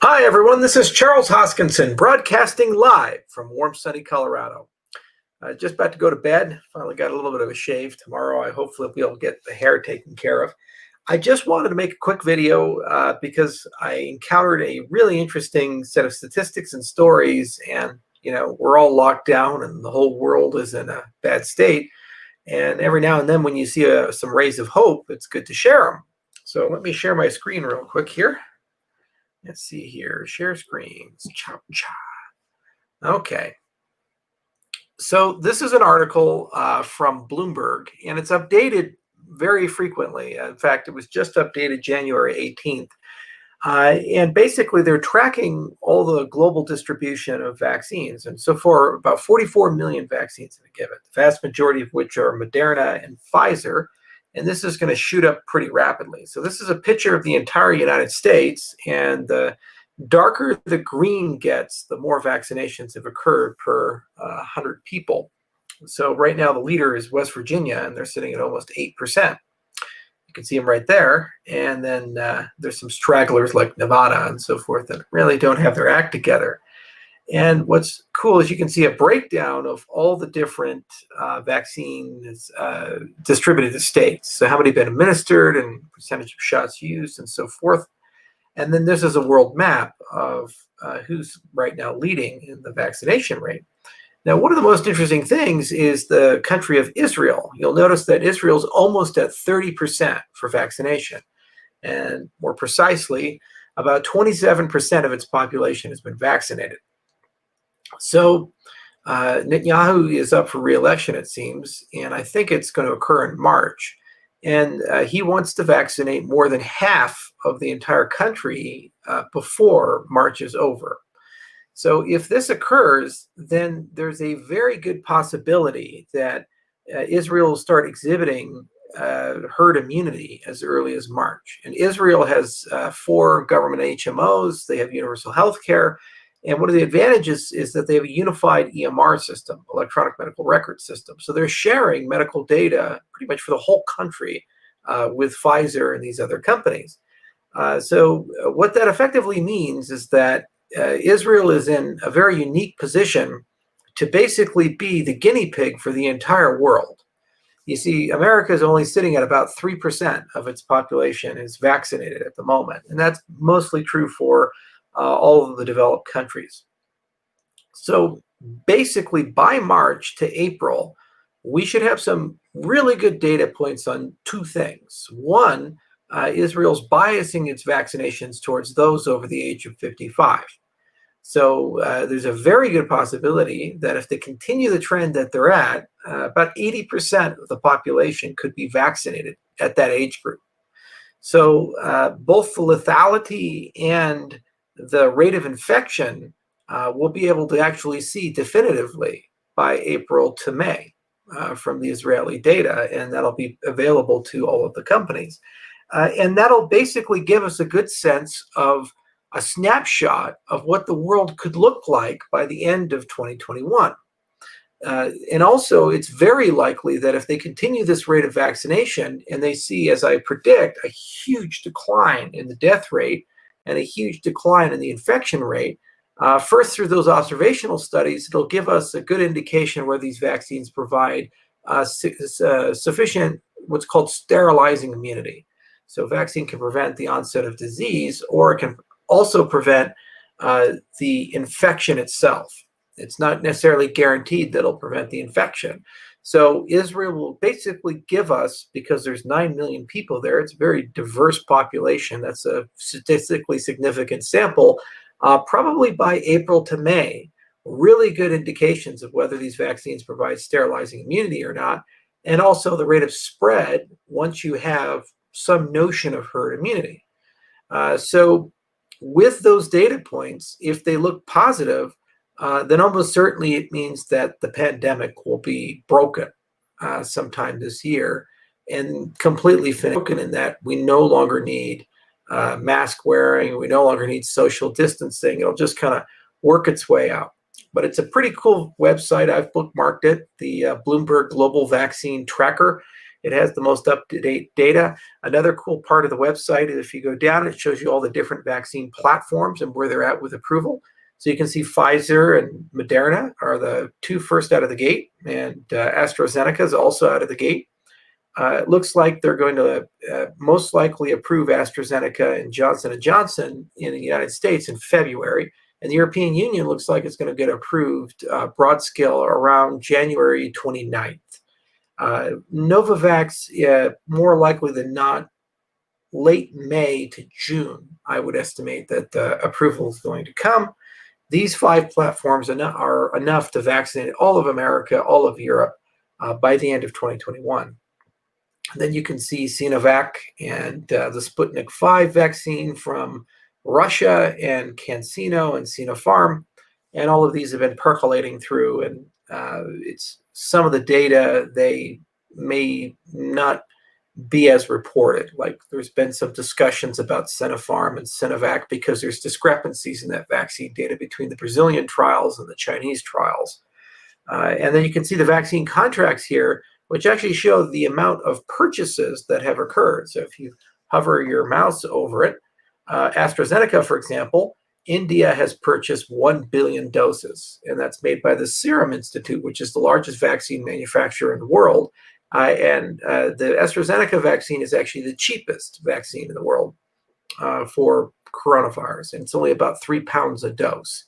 Hi, everyone. This is Charles Hoskinson broadcasting live from warm, sunny Colorado. Just about to go to bed. Finally got a little bit of a shave. Tomorrow, I hopefully will be able to get the hair taken care of. I just wanted to make a quick video because I encountered a really interesting set of statistics and stories, and we're all locked down and the whole world is in a bad state. And every now and then when you see some rays of hope, it's good to share them. So let me share my screen real quick here. Let's see here, share screens, cha-cha. Okay. So this is an article from Bloomberg, and it's updated very frequently. In fact, it was just updated January 18th. And basically, they're tracking all the global distribution of vaccines. And so far, about 44 million vaccines have been given, the vast majority of which are Moderna and Pfizer. And this is going to shoot up pretty rapidly. So this is a picture of the entire United States, and the darker the green gets, the more vaccinations have occurred per 100 people. So right now the leader is West Virginia, and they're sitting at almost 8%. You can see them right there. And then there's some stragglers like Nevada and so forth that really don't have their act together. And what's cool is you can see a breakdown of all the different vaccines distributed to states. So how many have been administered and percentage of shots used and so forth. And then this is a world map of who's right now leading in the vaccination rate. Now, one of the most interesting things is the country of Israel. You'll notice that Israel's almost at 30% for vaccination. And more precisely, about 27% of its population has been vaccinated. So Netanyahu is up for re-election, it seems, and I think it's going to occur in March. And he wants to vaccinate more than half of the entire country before March is over. So if this occurs, then there's a very good possibility that Israel will start exhibiting herd immunity as early as March. And Israel has 4 government HMOs. They have universal health care. And one of the advantages is that they have a unified EMR system, electronic medical record system. So they're sharing medical data pretty much for the whole country with Pfizer and these other companies. So what that effectively means is that Israel is in a very unique position to basically be the guinea pig for the entire world. You see, America is only sitting at about 3% of its population is vaccinated at the moment. And that's mostly true for all of the developed countries. So basically by March to April, we should have some really good data points on 2 things. One, Israel's biasing its vaccinations towards those over the age of 55. So there's a very good possibility that if they continue the trend that they're at, about 80% of the population could be vaccinated at that age group. So both the lethality and the rate of infection we'll be able to actually see definitively by April to May from the Israeli data, and that'll be available to all of the companies. And that'll basically give us a good sense of a snapshot of what the world could look like by the end of 2021. And also, it's very likely that if they continue this rate of vaccination and they see, as I predict, a huge decline in the death rate and a huge decline in the infection rate, first through those observational studies, it'll give us a good indication where these vaccines provide sufficient what's called sterilizing immunity. So a vaccine can prevent the onset of disease, or it can also prevent the infection itself. It's not necessarily guaranteed that it'll prevent the infection. So Israel will basically give us, because there's 9 million people there, it's a very diverse population. That's a statistically significant sample. Probably by April to May, really good indications of whether these vaccines provide sterilizing immunity or not, and also the rate of spread once you have some notion of herd immunity. So with those data points, if they look positive, then almost certainly it means that the pandemic will be broken sometime this year and completely broken in that we no longer need mask wearing, we no longer need social distancing. It'll just kind of work its way out. But it's a pretty cool website. I've bookmarked it, the Bloomberg Global Vaccine Tracker. It has the most up-to-date data. Another cool part of the website is if you go down, it shows you all the different vaccine platforms and where they're at with approval. So you can see Pfizer and Moderna are the two first out of the gate, and AstraZeneca is also out of the gate. It looks like they're going to most likely approve AstraZeneca and Johnson & Johnson in the United States in February. And the European Union looks like it's going to get approved broad scale around January 29th. Novavax, more likely than not, late May to June, I would estimate that approval is going to come. These 5 platforms are enough to vaccinate all of America, all of Europe by the end of 2021. And then you can see Sinovac and the Sputnik 5 vaccine from Russia and CanSino and Sinopharm. And all of these have been percolating through, and it's some of the data they may not be as reported. Like there's been some discussions about Sinopharm and Sinovac because there's discrepancies in that vaccine data between the Brazilian trials and the Chinese trials. And then you can see the vaccine contracts here, which actually show the amount of purchases that have occurred. So if you hover your mouse over it, AstraZeneca, for example, India has purchased 1 billion doses, and that's made by the Serum Institute, which is the largest vaccine manufacturer in the world. And the AstraZeneca vaccine is actually the cheapest vaccine in the world for coronavirus, and it's only about 3 pounds a dose.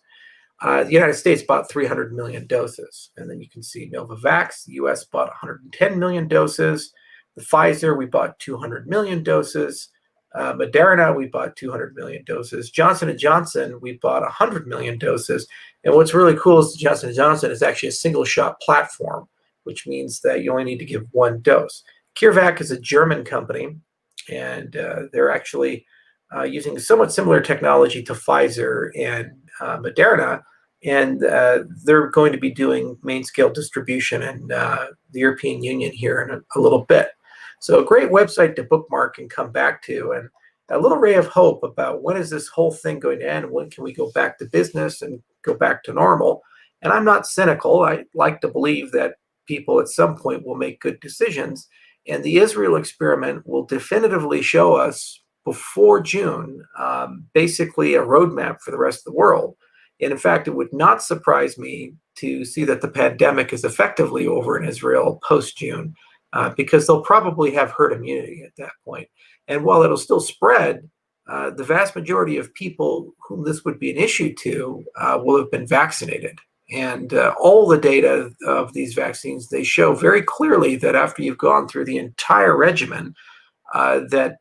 The United States bought 300 million doses. And then you can see Novavax, the US bought 110 million doses. The Pfizer, we bought 200 million doses. Moderna, we bought 200 million doses. Johnson & Johnson, we bought 100 million doses. And what's really cool is Johnson & Johnson is actually a single-shot platform, which means that you only need to give 1 dose. CureVac is a German company, and they're actually using somewhat similar technology to Pfizer and Moderna, and they're going to be doing main-scale distribution in the European Union here in a little bit. So a great website to bookmark and come back to, and a little ray of hope about when is this whole thing going to end? When can we go back to business and go back to normal? And I'm not cynical. I like to believe that people at some point will make good decisions, and the Israel experiment will definitively show us before June, basically a roadmap for the rest of the world. And in fact, it would not surprise me to see that the pandemic is effectively over in Israel post-June, because they'll probably have herd immunity at that point. And while it'll still spread, the vast majority of people whom this would be an issue to will have been vaccinated. And all the data of these vaccines, they show very clearly that after you've gone through the entire regimen, that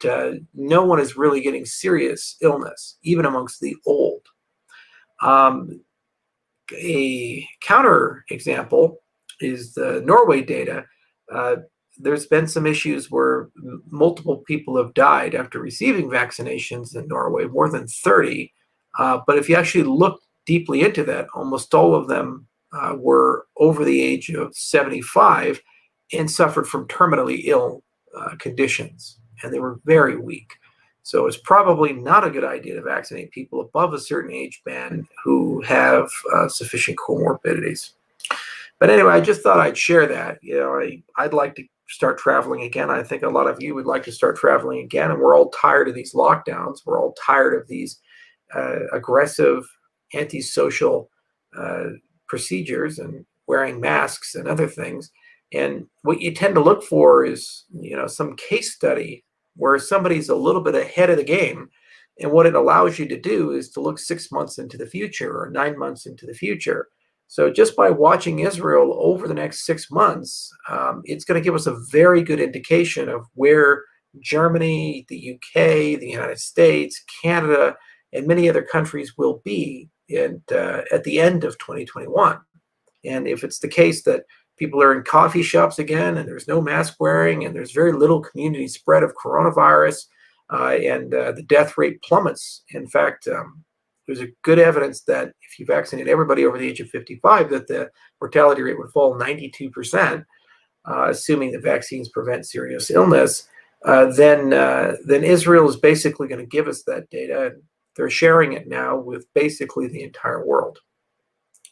no one is really getting serious illness, even amongst the old. A counter example is the Norway data. There's been some issues where multiple people have died after receiving vaccinations in Norway, more than 30. But if you actually look deeply into that, almost all of them were over the age of 75 and suffered from terminally ill conditions, and they were very weak. So it's probably not a good idea to vaccinate people above a certain age band who have sufficient comorbidities. But anyway, I just thought I'd share that. You know, I'd like to start traveling again. I think a lot of you would like to start traveling again, and we're all tired of these lockdowns. We're all tired of these aggressive, antisocial procedures and wearing masks and other things. And what you tend to look for is, you know, some case study where somebody's a little bit ahead of the game. And what it allows you to do is to look 6 months into the future or 9 months into the future. So just by watching Israel over the next 6 months, it's going to give us a very good indication of where Germany, the UK, the United States, Canada, and many other countries will be at the end of 2021. And if it's the case that people are in coffee shops again and there's no mask wearing and there's very little community spread of coronavirus, and the death rate plummets. In fact, there's a good evidence that if you vaccinate everybody over the age of 55, that the mortality rate would fall 92%, assuming the vaccines prevent serious illness. Then Israel is basically going to give us that data. And they're sharing it now with basically the entire world.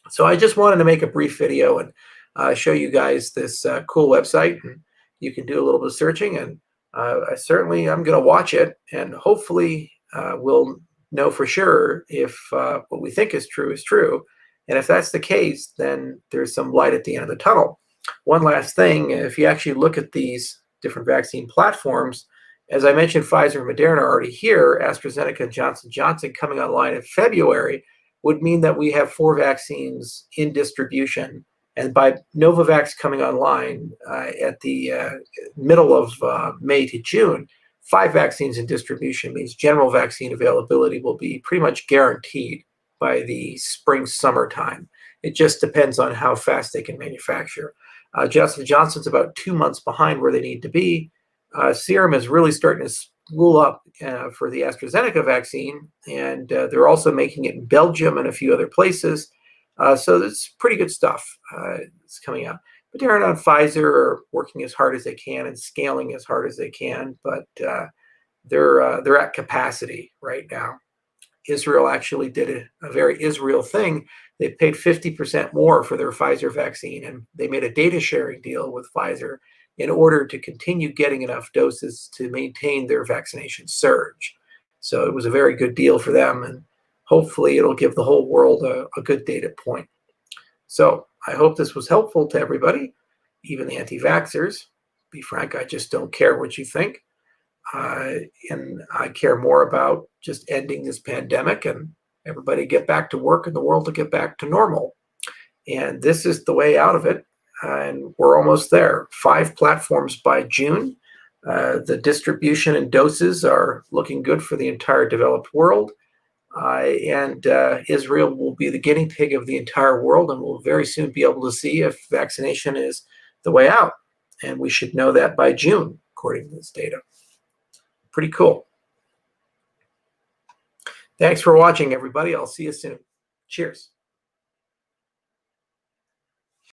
So I just wanted to make a brief video and show you guys this cool website. And you can do a little bit of searching, and I'm going to watch it, and hopefully we'll know for sure if what we think is true. And if that's the case, then there's some light at the end of the tunnel. One last thing, if you actually look at these different vaccine platforms, as I mentioned, Pfizer and Moderna are already here. AstraZeneca and Johnson & Johnson coming online in February would mean that we have 4 vaccines in distribution. And by Novavax coming online at the middle of May to June, 5 vaccines in distribution means general vaccine availability will be pretty much guaranteed by the spring-summer time. It just depends on how fast they can manufacture. Johnson & Johnson's about 2 months behind where they need to be. Serum is really starting to spool up for the AstraZeneca vaccine, and they're also making it in Belgium and a few other places. So it's pretty good stuff that's coming out. Moderna and Pfizer are working as hard as they can and scaling as hard as they can, but they're at capacity right now. Israel actually did a very Israel thing. They paid 50% more for their Pfizer vaccine, and they made a data sharing deal with Pfizer in order to continue getting enough doses to maintain their vaccination surge. So it was a very good deal for them, and hopefully it'll give the whole world a good data point. So I hope this was helpful to everybody, even the anti-vaxxers. Be frank, I just don't care what you think. And I care more about just ending this pandemic and everybody get back to work and the world to get back to normal. And this is the way out of it. And we're almost there. 5 platforms by June. The distribution and doses are looking good for the entire developed world. And Israel will be the guinea pig of the entire world, and we'll very soon be able to see if vaccination is the way out. And we should know that by June, according to this data. Pretty cool. Thanks for watching, everybody. I'll see you soon. Cheers.